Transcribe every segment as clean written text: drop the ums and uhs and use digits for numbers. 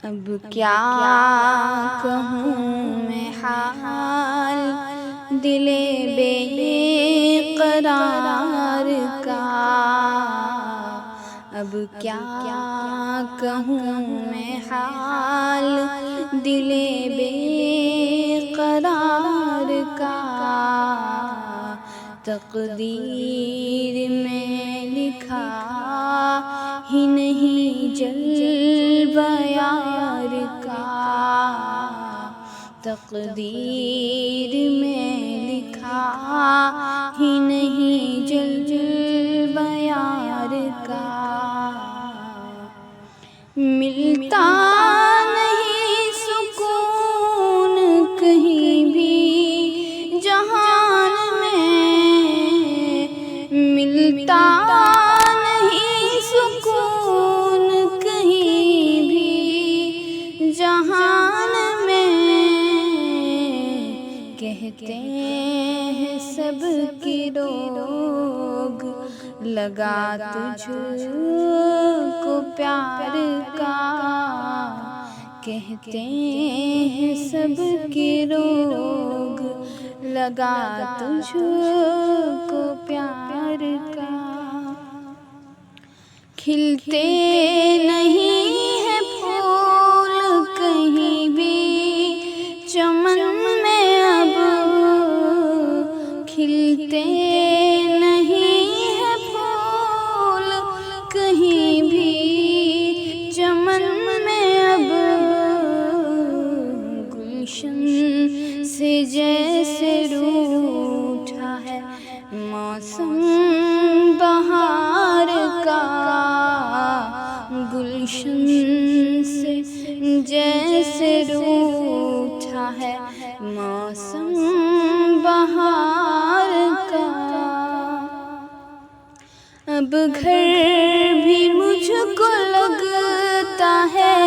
اب کیا کہوں میں حال دل بے قرار کا، اب کیا کہوں میں حال دل بے قرار کا، تقدیر میں لکھا ہی نہیں جلوہ یار کا، تقدیر میں لکھا ہی نہیں جلوہ یار کا، ملتا نہیں سکون کہیں بھی جہان میں، ملتا نہیں سکون کہیں بھی جہان میں، کہتے ہیں سب کی روگ لگا تجھ کو پیار کا، کہتے ہیں سب کی روگ لگا تجھ کو پیار کا، کھلتے نہیں ہیں پھول کہیں بھی چمن میں اب، کھلتے نہیں ہیں پھول کہیں بھی چمن میں اب، گلشن سے جیسے روٹھا ہے موسم بہار کا، گلشن سے جیسے روٹھا ہے موسم بہار کا، اب گھر بھی مجھ کو لگتا ہے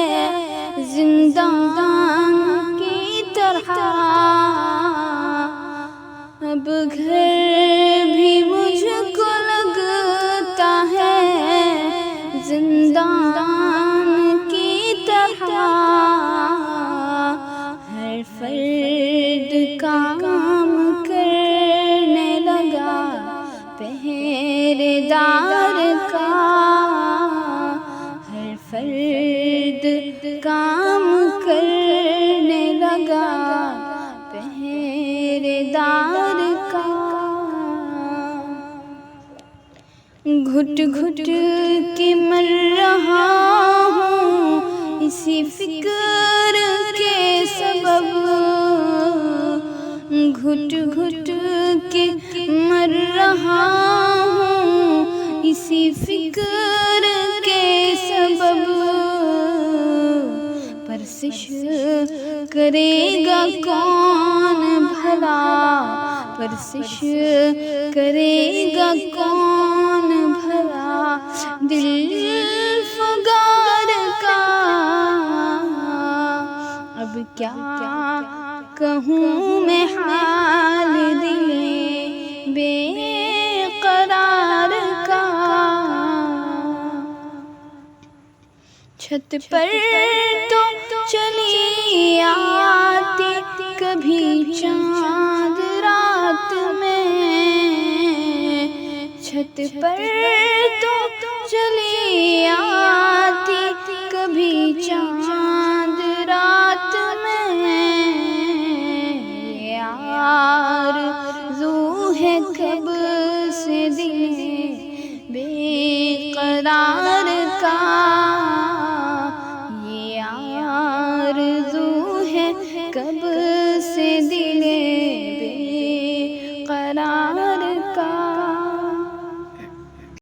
زندان کی طرح، اب گھر بھی مجھ کو لگتا ہے زندان کی طرح، ہر فرد کام کرنے لگا پہرے دار کا، ہر فرد کام کرنے لگا پہرے دار کا، گھٹ گھٹ کے مر رہا ہوں اسی فکر کے سبب، گھٹ گھٹ کے مر رہا ہوں اسی فکر کے سبب، پرسش کرے گا کون بھلا، پرسش کرے گا کون بھلا دل فگار کا، اب کیا کہوں میں حال دل بے قرار کا، چھت پر تو چلی آتی کبھی چاند رات میں، چھت پر تو چلی آتی کبھی چاند رات میں، آرزو ہے کب سے دل بے قرار کا، یہ آرزو ہے کب سے دل